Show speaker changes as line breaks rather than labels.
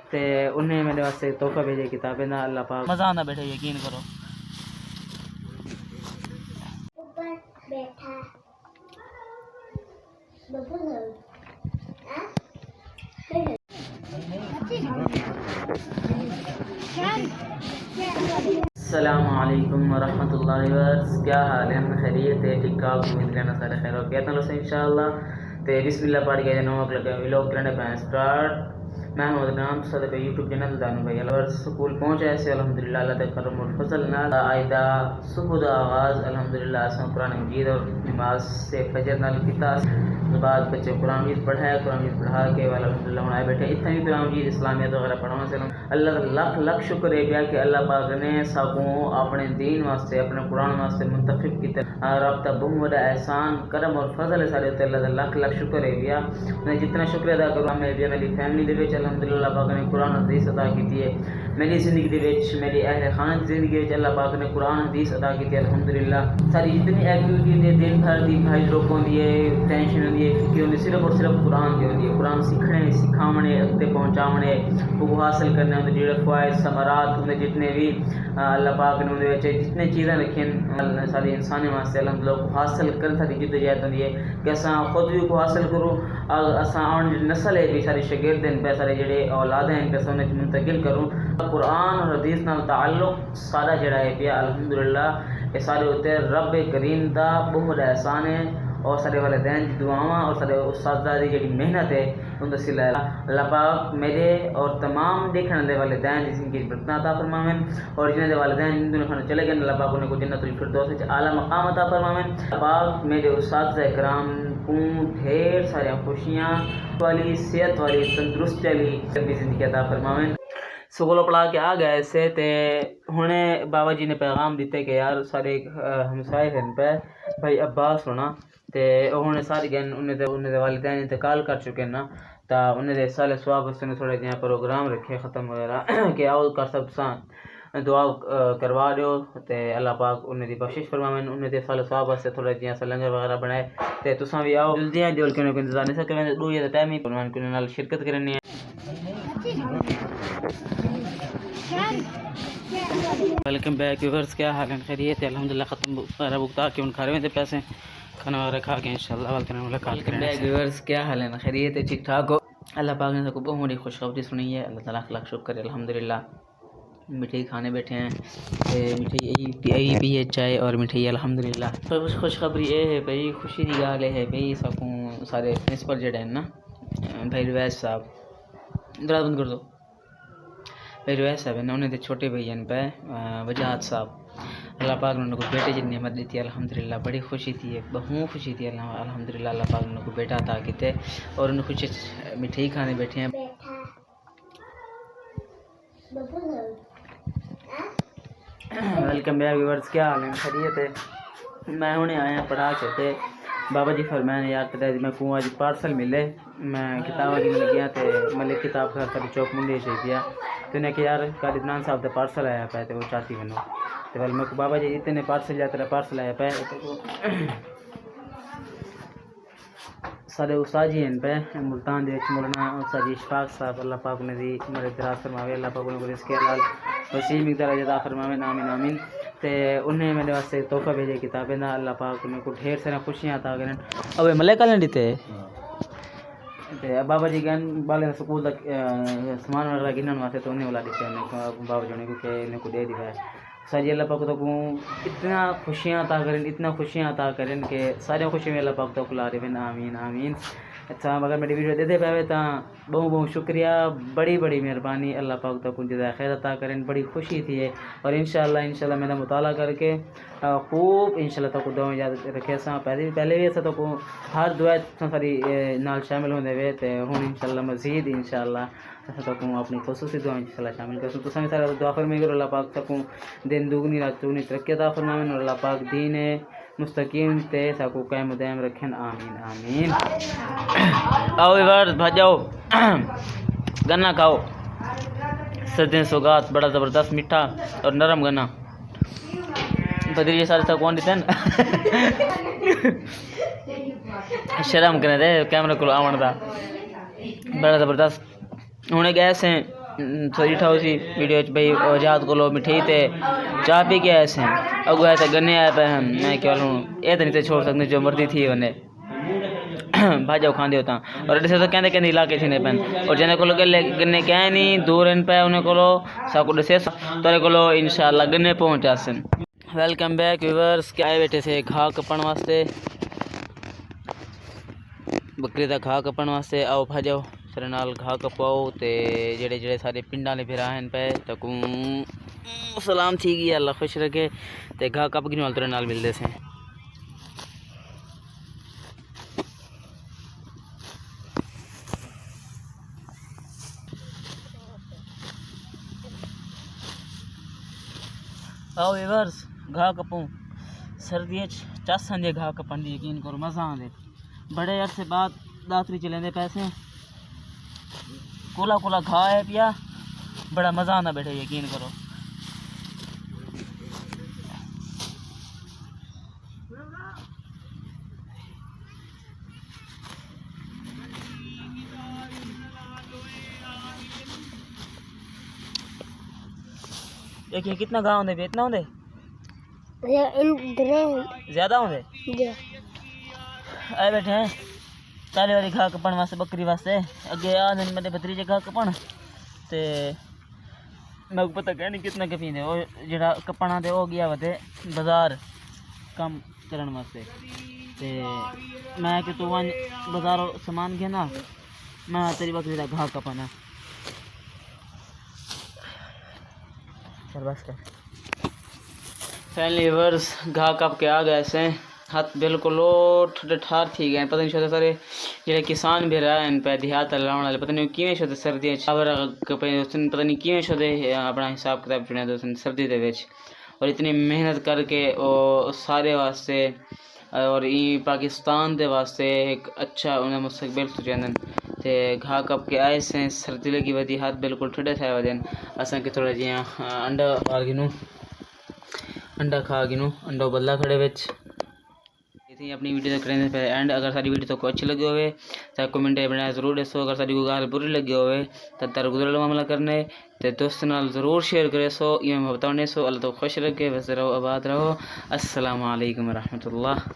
तो उन्हें मेरे वास्ते तोहफा भेजे किताबें ना। अल्लाह पाक मज़ा आना बैठे, यकीन करो। अस्सलामुअलैकुम वरहमतुल्लाहि वबरकातुहू। क्या हाल है? खैरियत है? ठीक ठाक? उम्मीद करना सारे खैर हो गया तो इंशाअल्लाह। तो बिस्मिल्लाह पढ़ के नमक लगा व्लॉग करने पे स्टार्ट। मैं मोहम्मद नाम सदर यूट्यूब चैनल दानू भाई अल्लाह स्कूल पहुंचे ऐसे अल्हम्दुलिल्लाह अल्लाह तक करम और फजल ना आयदा सुबह दा आगाज़ अल्हम्दुलिल्लाह असम कुरान मजीद और नमाज से फजर नाल किता बाद बच्चे कुरान मजीद पढ़ा के वाला अल्हम्दुलिल्लाह हुण आए बैठे इत्थे भी कुरान मजीद इस्लामियत वगैरह पढ़ाना से अल्लाह लाख लाख शुक्र है क्या कि अल्लाह पाक ने साकू अपने दीन वास्ते अपने कुरान वास्ते मुंतखब किया। रब्ता बहुत बड़ा एहसान करम और फजल है सारे अल्लाह का लाख लाख शुक्र है भैया। मैं जितना शुक्र अदा करूँ मेरी फैमिली दे विच अल्हम्दुलिल्लाह पाक ने कुरान हदीस अदा की है। मेरी ज़िंदगी दे विच मेरी अहले खान ज़िंदगी विच अल्लाह पाक ने कुरान हदीस अदा की है अल्हम्दुलिल्लाह। सारी जितनी एक्टिविटी होती है दिन भर की भाई लोगों होती है टेंशन होती है फिक्र होती सिर्फ और सिर्फ कुरान की होती है। कुरान सीखने सिखावने अगते पहुँचावने वो हासिल करने उनके जो फ़वाइद समरात उनके जितने भी अल्लाह पाक ने उनके जितने चीज़ें रखी सारी इंसानी वास्ते अल्हम्दुलिल्लाह को हासिल कर सारी जिद्दोजहद होती है कि अस खुद भी को हासिल करूँ अस आने नस्ल है भी सारी शागिर्द पे सारे जोड़े औलाद हैं इनके सामने मुंतकिल करूँ। कुरान और हदीस नाल ताल्लुक सारा जड़ा है पिया अल्हम्दुलिल्लाह ये सारे उत्ते रब करीम का बहुत बड़ा एहसान है और सारे वालिदैन की दुआवां और सारे उस्तादा की जी मेहनत है उनका सिला अल्लाह पाक मेरे और तमाम देखने वालिदैन जिनकी बरकत अता फरमावें और जिन्हें वालिदैन दुनिया चले गए अल्लाह पाक उन्हें जन्नतुल फिरदौस में आला मकाम अता फरमावें। अल्लाह पाक मेरे उस्ताद कराम को ढेर सारी खुशियाँ वाली सेहत वाली तंदुरुस्त वाली ज़िंदगी अता फरमावें। स्कूल पढ़ा के आ गए से ते हुणे बाबा जी ने पैगाम दिते कि यार सारे हमसाए हैं पे भाई अब्बास होना ते हुणे सारे गन उन्हें वालिदैन इंतकाल कर चुके ना ता उन्हें साले स्वाब उसने थोड़े जिया प्रोग्राम रखे ख़त्म वगैरह कि आओ कर सब सा दुआ करवा दो ते अल्लाह पाक उन्हें दी बख्शिश फरमावें उन्हें दे साले स्वाब से थोड़े जिया लंगर वगैरह बनाए ते तुसां भी आओ जल्दी आ जोल के इंतजार नहीं सके दो या टाइम ही कुरान के नाल शिरकत करनी है। वेलकम बैक व्यूअर्स, क्या हाल है? खैरियत है? अल्हम्दुलिल्लाह ख़त्म सारा भुगता के उन खा रहे थे पैसे खाना वगैरह खा के इंशाल्लाह वाल करने मुलाकात करें। बैक व्यूअर्स, क्या हाल है? खैरियत है? ठीक ठाक हो? अल्लाह पाक ने सबको बहुत बड़ी खुशखबरी सुनी है। अल्लाह ताला लाख शुक्र है अल्हम्दुलिल्लाह। मिठाई खाने बैठे हैं मिठाई यही पी है चाय और मिठाई अल्हम्दुलिल्लाह। तो खुशखबरी ये है भाई खुशी की गाल है भाई सकूँ सारे प्रिंसिपल जड़े हैं ना भाई रिवैस साहब दरा बंद कर दो भाई रिवैस साहब है ना उन्हें छोटे भैया पे वजाहत साहब अल्लाह पाक ने उनको बेटे की नेमत दी थी अल्हम्दुलिल्लाह। बड़ी खुशी थी एक बहुत खुशी थी अल्हम्दुलिल्लाह। अल्लाह पाक ने उनको बेटा अता किए और उन्हें कुछ मिठाई खाने बैठे हैं। वेलकम बैक व्यूअर्स, क्या हाल है? खैरियत है? मैं हुणे आया पढ़ा के बाबा जी फरमाया यार तेरे मैं को आज पार्सल मिले मैं किताब गिन गया तो मतलब किताब घर सारी चौक मुंडे से दिया तो उन्हें कि यार कल इतमान साहब का पार्सल आया पाए तो वो चाहती बनो तो वाल मैं बाबा जी इतने पार्सल या तेरा पार्सल आया पाए तो सारे उस्ताद जी हैं पे मुल्तान दे मौलाना उस्ताद इशफाक साहब अल्लाह पाक ने दी मेरे दराज फरमावे अल्लाह पाक ने रिज़्क़ हलाल वसी मिक़दार अता फरमावे आमीन आमीन। तो उन्हें मेरे वास्ते तोहफा भेजे किताबें ना अल्लाह पाक ने को ढेर सारी खुशियाँ अता करें। अब मलैका ने दीते तो बाबा जी गन बाले स्कूल तक सामान वगैरह गिनने वास्ते तो उन्हें वाला दीते बाबा जी ने को के इन्हें को दे दिया सारी अल्लाह पाक तो को इतना खुशियाँ अता करें कि सारी खुशी में अल्लाह पाक तो ला रहे आमीन आमीन। अच्छा अगर मेरी वीडियो दे पाए तो बहुत बहुत शुक्रिया बड़ी बड़ी मेहरबानी अल्लाह पाक तो कुछ खैर अता करें। बड़ी खुशी थी है और इंशाल्लाह मेरा मुताला करके खूब इंशाल्लाह तो दुआ याद रखे पहले भी ऐसा तो को हर दुआ सारी नाल शामिल होने वे तो हूँ इंशाल्लाह मज़ीद इंशाल्लाह ऐसा तो अपनी खुसूसी दुआ इंशाल्लाह शामिल कर तो सारे सारा दुआ फरमाई करो अल्लाह पाक सकूँ दिन दुगनी रात चौगनी तरक्की अता फरमावें और अल्लाह पाक दीन मुस्तकीम ते सकूँ कायम दायम रखें आमीन आमीन। आओ यार भाजाओ गन्ना खाओ सर्दियों सौगात बड़ा ज़बरदस्त मीठा और नरम गन्ना बदरिए सारे तक कौन देते हैं शर्म करें रे कैमरा को आवन का बड़ा ज़बरदस्त हुणे गए से ॾिठा हुईसीं वीडियो च भई आज़ाद कोलो मिठी ते चाह पी के आए से अगु आए तो गन्ने आए पे हम मैं केवल हूँ ये तो नहीं तो छोड़ सकते जो मर्जी थी वने भाजो खांदे होता और ॾिसे तो कहंदे कहंदे इलाके थी ने पेन और जने कोलो गन्ने कह नहीं दूर इन पे उन्हें कोलो साको ॾिसे तोरे कोलो इंशाल्लाह गन्ने पहुंचासन। वेलकम बैक व्यूअर्स के आए बैठे से घा कपण वास्ते बकरी का घा कपण वास्ते आओ भाजो तेरे नाल घा कपाओ ते जेड़े जेड़े सारे पिंडा ने फिर आन पे तकू सलाम थी गई अल्लाह खुश रखे ते घा कप गिन वाल तेरे नाल मिलदे से। आओ व्यूअर्स घा कपूं सर्दी चसन जे घा कपन दी यकीन करो मज़ा आंदे बड़े अरसे बाद दातरी चलेंदे पैसे कोला कोला घा है पिया बड़ा मज़ा आना बैठे यकीन करो। देखिए कितना घा होंगे इतना होंगे ज्यादा होंगे आए बैठे हैं पहले वाली घा कपन वास्ते बकरी वास्ते अगे आ दिन मेरे भतरीजे घा कपन ते मैं पता कह नहीं कितना के पींदे वो जेड़ा कपना ते हो गया वते बाजार काम करन वास्ते ते मैं कि तू वन बाजार सामान घेना मैं तेरी बकरी का घा कपना चल बस कर फैमिली वर्स घा कप के आ गए से हाथ बिल्कुल ठंडे ठार थी गए पता नहीं छोटे सारे जेडे किसान भी रहे इन पे देहात लाने वाले पता नहीं किवें छोटे सर्दी पता नहीं किवें छोटे अपना हिसाब किताब चुने दोस्तन सर्दी दे विच और इतनी मेहनत करके और सारे वास्ते और ई पाकिस्तान दे वास्ते एक अच्छा उन्हें मुस्तकबिल सोचेंदन ते घा कप के आए से सर्दी लगी वधी हाथ बिल्कुल ठंडे थे वजन असा के थोड़ा जिया अंडा मार गिनू अंडा खा गिनू अंडो बदला खड़े विच थी अपनी वीडियो करने पे एंड अगर सारी वीडियो तो अच्छी लगी होवे तो कमेंट बनाया जरूर दसो अगर सारी कोई गाल बुरी लगी होवे तो तार गुजरल मामला करने ते दोस्त नाल जरूर शेयर करे सो ये मैं बताने सो अल्लाह तो खुश रखे बस रहो आबाद रहो अस्सलाम वालेकुम रहमतुल्लाह।